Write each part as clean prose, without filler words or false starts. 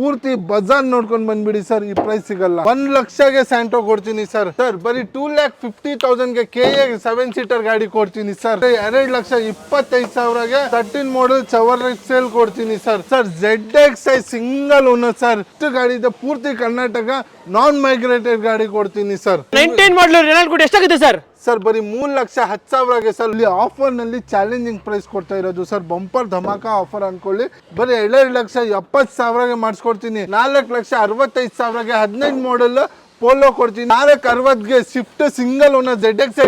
ಪೂರ್ತಿ ಬಜಾರ್ ನೋಡ್ಕೊಂಡು ಬಂದ್ಬಿಡಿ ಸರ್. ಈ ಪ್ರೈಸ್ ಸಿಗಲ್ಲ. 1 ಲಕ್ಷಗೆ ಸ್ಯಾಂಟೋ ಕೊಡ್ತೀನಿ ಸರ್. ಬರೀ 2,50,000 KA 7 ಸೀಟರ್ ಗಾಡಿ ಕೊಡ್ತೀನಿ ಸರ್. 2,25,000 13 ಮಾಡಲ್ ಚವರ್ ಎಕ್ಸೆಲ್ ಕೊಡ್ತೀನಿ sir. ZXi single owner sir. ಇಷ್ಟು ಗಾಡಿ ಇದೆ ಪೂರ್ತಿ ಕರ್ನಾಟಕ. ನಾನ್ ಮೈಗ್ರೇಟೆಡ್ ಗಾಡಿ ಕೊಡ್ತೀನಿ ಸರ್. 19 ಮಾಡಲ್ ರೆನಾಲ್ಟ್ ಕೂಡ ಎಷ್ಟಾಗುತ್ತೆ ಸರ್? ಸರ್ ಬರೀ 3,10,000 ಸರ್. ಇಲ್ಲಿ ಆಫರ್ ನಲ್ಲಿ ಚಾಲೆಂಜಿಂಗ್ ಪ್ರೈಸ್ ಕೊಡ್ತಾ ಇರೋದು ಸರ್. ಬಂಪರ್ ಧಮಾಕ ಆಫರ್ ಅನ್ಕೊಳ್ಳಿ. ಬರೀ 2,70,000 ಮಾಡಿಸ್ಕೊಡ್ತೀನಿ. 4,65,000 15 ಮಾಡಲ್ ಪೋಲೋ ಕೊಡ್ತೀನಿ. 4,60,000 ಸ್ವಿಫ್ಟ್ ಸಿಂಗಲ್ ಓನರ್ ZXi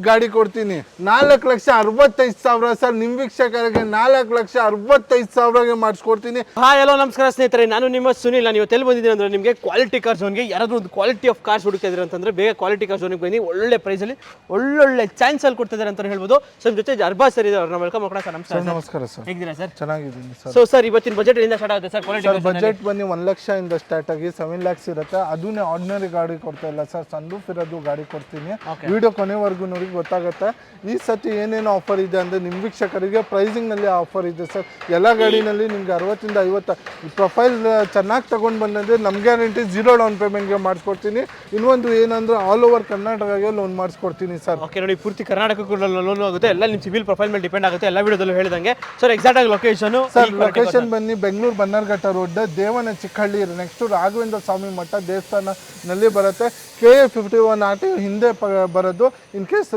ಗಾಡಿ ಕೊಡ್ತೀನಿ. 4,65,000 ಸರ್. ನಿಮ್ ವೀಕ್ಷಕರಿಗೆ 4,65,000 ಮಾಡಿಸ್ಕೊಡ್ತೀನಿ. ಹಲೋ ನಮಸ್ಕಾರ ಸ್ನೇಹಿತರೆ, ನಾನು ನಿಮ್ಮ ಸುನಿಲ್. ನಾನು ಇವತ್ತು ಎಲ್ಲಿ ಬಂದಿದ್ದೀನಿ ಅಂದ್ರೆ ನಿಮಗೆ ಕ್ವಾಲಿಟಿ ಕಾರ್ ಝೋನ್ಗೆ ಯಾರಾದ್ರೂ ಒಂದು ಕ್ವಾಲಿಟಿ ಆಫ್ ಕಾರ್ಸ್ ಹುಡುಕ್ತಾ ಇದ್ರೆ ಅಂತಂದ್ರೆ ಬೇಗ ಕ್ವಾಲಿಟಿ ಕಾರ್ ಝೋನ್ಗೆ ಬನ್ನಿ. ಒಳ್ಳೆ ಪ್ರೈಸ್ ಅಲ್ಲಿ ಒಳ್ಳೊಳ್ಳೆ ಚಾನ್ಸ್ ಅಲ್ಲಿ ಕೊಡ್ತಾ ಇದ್ದಾರೆ ಅಂತ ಹೇಳ್ಬೋದು. ಸರ್ ಜೊತೆ ಅರ್ಬಾಜ್ ಸರ್ ಇದ್ದಾರೆ, ಅವ್ರನ್ನ ವೆಲ್ಕಮ್ ಮಾಡೋಣ. ಸರ್ ನಮಸ್ಕಾರ. ನಮಸ್ಕಾರ ಸರ್, ಹೇಗಿದ್ದೀರಾ ಸರ್? ಚೆನ್ನಾಗಿದ್ದೀನಿ ಸರ್. ಸರ್ ಇವತ್ತಿನ ಬಜೆಟ್ ಇಂದ ಸ್ಟಾರ್ಟ್ ಆಗುತ್ತೆ ಸರ್. ಕ್ವಾಲಿಟಿ ಬಜೆಟ್ ಬನ್ನಿ 1 ಲಕ್ಷ ಇಂದ ಸ್ಟಾರ್ಟ್ ಆಗಿ 7 lakhs ಇರುತ್ತೆ. ಅದನ್ನೇ ಆರ್ಡಿನರಿ ಗಾಡಿ ಕೊಡ್ತಾ ಇಲ್ಲ ಸರ್. ಸನ್ರೂಫ್ ಇರೋದು ಗಾಡಿ ಕೊಡ್ತೀನಿ. ವಿಡಿಯೋ ಕೊನೆವರೆಗೂ ನೋಡಿ ಗೊತ್ತಾಗುತ್ತೆ. ಈ ಸತಿ ಏನೇನು ಆಫರ್ ಇದೆ ಅಂದ್ರೆ ನಿಮ್ ವೀಕ್ಷಕರಿಗೆ ಪ್ರೈಸಿಂಗ್ ನಲ್ಲಿ ಆಫರ್ ಇದೆ ಸರ್. ಎಲ್ಲ ಗಾಡಿನಲ್ಲಿ ನಿಮ್ಗೆ 60 ಇಂದ 50 ಪ್ರೊಫೈಲ್ ಚೆನ್ನಾಗಿ ತಗೊಂಡ್ ಬಂದ್ರೆ ನಮ್ ಗ್ಯಾರಂಟಿ 0 ಡೌನ್ ಪೇಮೆಂಟ್ಗೆ ಮಾಡಿಸ್ಕೊಡ್ತೀನಿ. ಇನ್ನೊಂದು ಏನಂದ್ರೆ ಆಲ್ ಓವರ್ ಕರ್ನಾಟಕಗೆ ಲೋನ್ ಮಾಡಿಸ್ಕೊಡ್ತೀನಿ ಸರ್. ಓಕೆ ನೋಡಿ, ಪೂರ್ತಿ ಕರ್ನಾಟಕ ಲೋನ್ ಆಗುತ್ತೆ. ಎಲ್ಲ ನಿಮ್ ಸಿವಿಲ್ ಪ್ರೊಫೈಲ್ ಮೇಲೆ ಡಿಪೆಂಡ್ ಆಗುತ್ತೆ. ಎಲ್ಲ ವಿಡಿಯೋದಲ್ಲೂ ಹೇಳಿದಂಗೆ ಸರ್. ಎಕ್ಸಾಕ್ಟ್ ಆಗಿ ಲೊಕೇಶನ್ ಸರ್, ಲೊಕೇಶನ್ ಬನ್ನಿ ಬೆಂಗಳೂರು ಬನ್ನರ್ಘಟ್ಟ ರೋಡ್, ದೇವನ ಚಿಕ್ಕಹಳ್ಳಿ, ನೆಕ್ಸ್ಟ್ ರಾಘವೇಂದ್ರ ಸ್ವಾಮಿ ಮಠ ದೇವಸ್ಥಾನ ನಲ್ಲಿ ಬರುತ್ತೆ. KA 51 RT ಹಿಂದೆ ಬರೋದು. ಇನ್ ಕೇಸ್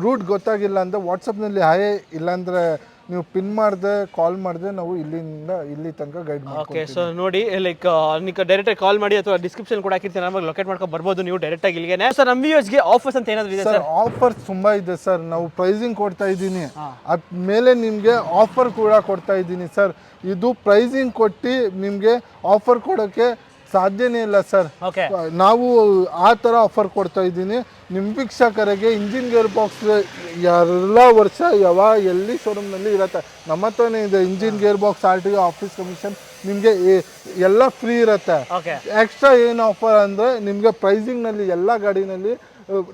ರೂಟ್ ಗೊತ್ತಾಗಿಲ್ಲ ಅಂದ್ರೆ ವಾಟ್ಸಪ್ನಲ್ಲಿ ಹಾಯ್, ಇಲ್ಲಾಂದ್ರೆ ನೀವು ಪಿನ್ ಮಾಡಿದೆ ಕಾಲ್ ಮಾಡಿದೆ ನಾವು ಇಲ್ಲಿಂದ ಇಲ್ಲಿ ತನಕ ಗೈಡ್ ಮಾಡ್ತೀವಿ. ಓಕೆ, ಸೊ ನೋಡಿ ಲೈಕ್ ನೀವು ಡೈರೆಕ್ಟ್ ಆಗಿ ಕಾಲ್ ಮಾಡಿ ಅಥವಾ ಡಿಸ್ಕ್ರಿಪ್ಷನ್ ಕೂಡ ಹಾಕಿರ್ತೀನಿ, ನಮಗೆ ಲೊಕೇಟ್ ಮಾಡ್ಕೊಂಡು ಬರ್ಬೋದು ನೀವು ಡೈರೆಕ್ಟ್ ಆಗಿ ಇಲ್ಲಿಗೆ. ಸರ್ ನಮ್ಮ ವ್ಯೂವರ್ಸ್ಗೆ ಆಫರ್ಸ್ ಅಂತ ಏನಾದರೂ ಇದೆ ಸರ್? ಆಫರ್ಸ್ ತುಂಬಾ ಇದೆ ಸರ್. ನಾವು ಪ್ರೈಸಿಂಗ್ ಕೊಡ್ತಾ ಇದ್ದೀನಿ, ಅದ್ಮೇಲೆ ನಿಮಗೆ ಆಫರ್ ಕೂಡ ಕೊಡ್ತಾ ಇದ್ದೀನಿ ಸರ್. ಇದು ಪ್ರೈಸಿಂಗ್ ಕೊಟ್ಟು ನಿಮಗೆ ಆಫರ್ ಕೊಡೋಕ್ಕೆ ಸಾಧ್ಯನೇ ಇಲ್ಲ ಸರ್. ನಾವು ಆ ಥರ ಆಫರ್ ಕೊಡ್ತಾ ಇದ್ದೀನಿ. ನಿಮ್ಮ ವೀಕ್ಷಕರಿಗೆ ಇಂಜಿನ್ ಗೇರ್ ಬಾಕ್ಸ್ ಎಲ್ಲ ವರ್ಷ ಎಲ್ಲಿ ಶೋರೂಮ್ನಲ್ಲಿ ಇರುತ್ತೆ. ನಮ್ಮ ಹತ್ರನೇ ಇದೆ engine gear box, RTO, office commission, ನಿಮಗೆ ಎಲ್ಲ ಫ್ರೀ ಇರುತ್ತೆ. ಎಕ್ಸ್ಟ್ರಾ ಏನು ಆಫರ್ ಅಂದರೆ ನಿಮಗೆ ಪ್ರೈಸಿಂಗ್ನಲ್ಲಿ ಎಲ್ಲ ಗಾಡಿನಲ್ಲಿ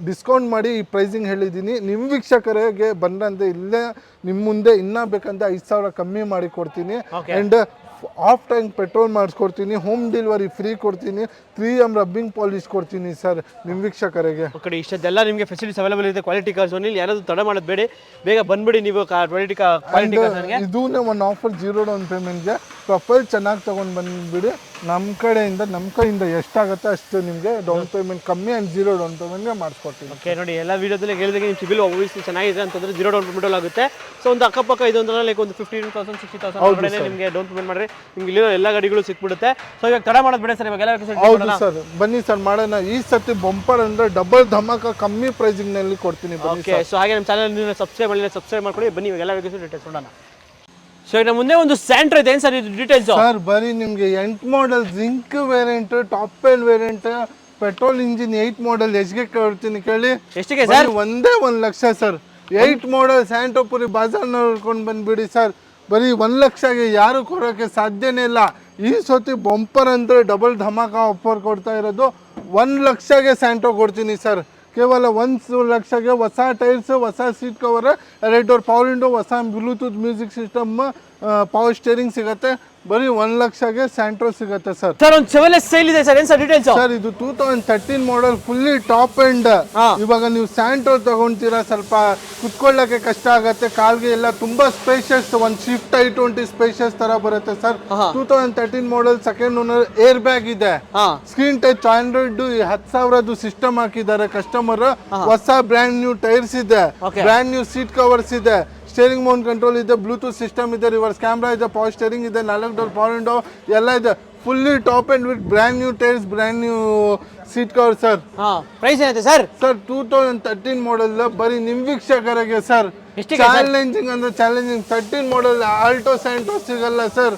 ಡಿಸ್ಕೌಂಟ್ ಮಾಡಿ ಈ ಪ್ರೈಸಿಂಗ್ ಹೇಳಿದ್ದೀನಿ. ನಿಮ್ಮ ವೀಕ್ಷಕರಿಗೆ ಬಂದಂತೆ ಇಲ್ಲೇ ನಿಮ್ಮ ಮುಂದೆ ಇನ್ನೂ ಬೇಕಂತ 5,000 ಕಮ್ಮಿ ಮಾಡಿ ಕೊಡ್ತೀನಿ. ಆ್ಯಂಡ್ ಆಫ್ ಟ್ಯಾಂಕ್ ಪೆಟ್ರೋಲ್ ಮಾಡಿಸ್ಕೊಡ್ತೀನಿ. ಹೋಮ್ ಡೆಲಿವರಿ ಫ್ರೀ ಕೊಡ್ತೀನಿ. 3M ರಬ್ಬಿಂಗ್ ಪಾಲಿಶ್ ಕೊಡ್ತೀನಿ ಸರ್ ನಿಮ್ಮ ವೀಕ್ಷಕರಿಗೆ. ಓಕೆ, ಇಷ್ಟೆಲ್ಲ ನಿಮಗೆ ಫೆಸಿಲಿಟೀಸ್ ಅವೈಲೇಬಲ್ ಇದೆ ಕ್ವಾಲಿಟಿ ಕಾರ್ಸ್ ಓನ್ಲಿ. ಯಾರಾದರೂ ತಡ ಮಾಡೋದು ಬೇಡಿ, ಬೇಗ ಬಂದ್ಬಿಡಿ ನೀವು ಕ್ವಾಲಿಟಿ ಕಾರ್ಸ್ಗೆ. ಇದೂನೇ ಒಂದು ಆಫರ್ 0 ಡೌನ್ ಪೇಮೆಂಟ್ಗೆ. ಪ್ರೊಫೈಲ್ ಚೆನ್ನಾಗಿ ತೊಗೊಂಡು ಬಂದುಬಿಡಿ. ನಮ್ಮ ಕಡೆಯಿಂದ ಎಷ್ಟಾಗುತ್ತೆ ಅಷ್ಟು ನಿಮಗೆ ಡೌನ್ ಪೇಮೆಂಟ್ ಕಮ್ಮಿ ಆ್ಯಂಡ್ 0 ಡೌನ್ ಪೇಮೆಂಟ್ಗೆ ಮಾಡಿಸ್ಕೊಡ್ತೀನಿ. ಓಕೆ ನೋಡಿ, ಎಲ್ಲ ವೀಡಿಯೋದಲ್ಲಿ ಹೇಳಿದಾಗ ನಿಮ್ಮ ಸಿಬಿಲ್ ಓಬಿಸಿ ಚೆನ್ನಾಗಿದೆ ಅಂತಂದ್ರೆ 0 ಡೌನ್ ಪೇಮೆಂಟ್ ಆಗುತ್ತೆ. ಸೊ ಒಂದು ಅಕ್ಕಪಕ್ಕ ಇದು ಅಂದ್ರೆ ಲೈಕ್ ಒಂದು 15,000 60,000 ನಿಮಗೆ ಡೌನ್ ಪೇಮೆಂಟ್ ಮಾಡಿದ್ರೆ ನಿಮ್ಗೆ ಇಲ್ಲಿರೋ ಎಲ್ಲ ಗಾಡಿಗಳು ಸಿಕ್ಬಿಡುತ್ತೆ. ಸೊ ಇವಾಗ ತಡ ಮಾಡೋದು ಬೇಡ ಸರ್, ಇವಾಗೆಲ್ಲ ಹೌದು ಸರ್. ಬನ್ನಿ ಸರ್ ಮಾಡೋಣ. ಈ ಸತಿ ಬಂಪರ್ ಅಂದ್ರೆ ಡಬಲ್ ಧಮಾಕ ಕಮ್ಮಿ ಪ್ರೈಸಿಂಗ್ ನಲ್ಲಿ ಕೊಡ್ತೀನಿ. ಓಕೆ, ಸೊ ಹಾಗೆ ನಮ್ಮ ಚಾನಲ್ ಸಬ್ಸ್ಕ್ರೈಬ್ ಮಾಡ್ಕೊಳ್ಳಿ. ಬನ್ನಿ ಇವಾಗೆಲ್ಲ ಡೀಟೇಲ್ಸ್ ನೋಡೋಣ. ಸೊ ಈಗ ಮುಂದೆ ಒಂದು ಸ್ಯಾಂಟ್ರೋ ಇದೆ. ಏನು ಸರ್ ಇದು ಡೀಟೇಲ್ಸ್? ಸರ್ ಬರೀ ನಿಮಗೆ 8 model Xing variant, top end variant, petrol engine 8 model ಎಷ್ಟಿಗೆ ಕೊಡ್ತೀನಿ ಕೇಳಿ. ಎಷ್ಟಿಗೆ ಸರ್? ಒಂದೇ 1 ಲಕ್ಷ ಸರ್. 8 ಮಾಡಲ್ ಸ್ಯಾಂಟ್ರೋ ಪುರಿ ಬಾಜಾರ್ ನೋಡ್ಕೊಂಡು ಬಂದ್ಬಿಡಿ ಸರ್. ಬರೀ 1 ಲಕ್ಷಗೆ ಯಾರು ಕೊಡೋಕ್ಕೆ ಸಾಧ್ಯನೇ ಇಲ್ಲ. ಈ ಸತಿ ಬಂಪರ್ ಅಂದರೆ ಡಬಲ್ ಧಮಾಕ ಆಫರ್ ಕೊಡ್ತಾ ಇರೋದು. 1 ಲಕ್ಷಗೆ ಸ್ಯಾಂಟ್ರೋ ಕೊಡ್ತೀನಿ ಸರ್. ಕೇವಲ 1 ಲಕ್ಷಗೆ ಹೊಸ ಟೈರ್ಸ್, ಹೊಸ seat cover, 2 door power window, ಹೊಸ Bluetooth music system, power steering ಸಿಗುತ್ತೆ. ಬರೀ 1 ಲಕ್ಷಗೆ ಸ್ಯಾಂಟ್ರೋ ಸಿಗುತ್ತೆ ಸರ್. ಸರ್ ಒಂದು ಚೆವರ್ಲೆಟ್ ಸ್ಟೈಲ್ ಇದೆ ಸರ್. ಏನು ಸರ್ ಡೀಟೇಲ್ಸ್? ಸರ್ ಇದು 2013 ಮಾಡಲ್ ಫುಲ್ಲಿ ಟಾಪ್ ಎಂಡ್. ಇವಾಗ ನೀವು ಸ್ಯಾಂಟ್ರೋ ತಗೊಂತೀರಾ, ಸ್ವಲ್ಪ ಕುತ್ಕೊಳ್ಳಕ್ಕೆ ಕಷ್ಟ ಆಗುತ್ತೆ, ಕಾಲ್ಗೆ ಎಲ್ಲ ತುಂಬಾ ಸ್ಪೇಷಿಯಸ್. ಒಂದು ಸ್ವಿಫ್ಟ್ i20 ಸ್ಪೇಷಿಯಸ್ ತರ ಬರುತ್ತೆ sir. 2013 model, second owner, air bag ಇದೆ, ಸ್ಕ್ರೀನ್ ಟಚ್, ಆಂಡ್ರಾಯ್ಡ್, 10,000 ಸಿಸ್ಟಮ್ ಹಾಕಿದ್ದಾರೆ ಕಸ್ಟಮರ್. ಹೊಸ ಬ್ರ್ಯಾಂಡ್ ನ್ಯೂ ಟೈರ್ಸ್ ಇದೆ, ಬ್ರ್ಯಾಂಡ್ ನ್ಯೂ ಸೀಟ್ ಕವರ್ಸ್ ಇದೆ, ಸ್ಟೇರಿಂಗ್ ಮೌಂಟ್ ಕಂಟ್ರೋಲ್ ಇದೆ, ಬ್ಲೂಟೂತ್ ಸಿಸ್ಟಮ್ ಇದೆ, ರಿವರ್ಸ್ ಕ್ಯಾಮ್ರಾ ಇದೆ, ಪವರ್ ಸ್ಟೇರಿಂಗ್ ಇದೆ, 4 ಡೋರ್ ಪವರ್ ವಿಂಡೋ ಎಲ್ಲ ಇದೆ. Fully top end with brand new tyres, brand new seat cover sir. Price ಏನಿದೆ ಸರ್? ಸರ್ 2013 ಮಾಡಲ್ ಬರೀ ನಿಮ್ ವೀಕ್ಷಕರಿಗೆ ಸರ್. ಚಾಲೆಂಜಿಂಗ್ ಅಂದ್ರೆ ಚಾಲೆಂಜಿಂಗ್. 13 ಮಾಡಲ್ ಆಲ್ಟೋ ಸ್ಯಾಂಟ್ರೋ ಸಿಗಲ್ಲ ಸರ್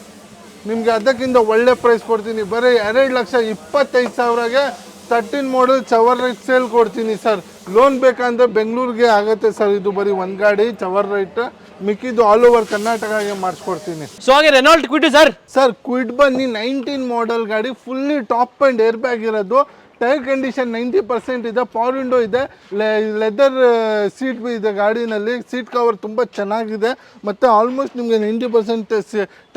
ನಿಮ್ಗೆ. ಅದಕ್ಕಿಂತ ಒಳ್ಳೆ ಪ್ರೈಸ್ ಕೊಡ್ತೀನಿ. ಬರೀ 2,25,000ಗೆ 13 ಮಾಡಲ್ ಚವರ್ ಎಕ್ಸೆಲ್ ಕೊಡ್ತೀನಿ ಸರ್. ಲೋನ್ ಬೇಕಂದ್ರೆ ಬೆಂಗಳೂರಿಗೆ ಆಗುತ್ತೆ ಸರ್. ಇದು ಬರೀ ಒಂದು ಗಾಡಿ ಚವರ್ ರೈಟ್, ಮಿಕ್ಕಿದ್ದು ಆಲ್ ಓವರ್ ಕರ್ನಾಟಕಗೆ ಮಾಡಿಸ್ಕೊಡ್ತೀನಿ. ಸೊ ಹಾಗೆ Renault Kwid sir. Sir Kwid ಬನ್ನಿ 19 ಮಾಡಲ್ ಗಾಡಿ, fully top end air bag ಇರೋದು, ಟೈರ್ ಕಂಡೀಷನ್ 90% ಇದೆ, ಪವರ್ ವಿಂಡೋ ಇದೆ, ಲೆದರ್ ಸೀಟ್ ಇದೆ ಗಾಡಿನಲ್ಲಿ, ಸೀಟ್ ಕವರ್ ತುಂಬ ಚೆನ್ನಾಗಿದೆ, ಮತ್ತು ಆಲ್ಮೋಸ್ಟ್ ನಿಮಗೆ 90%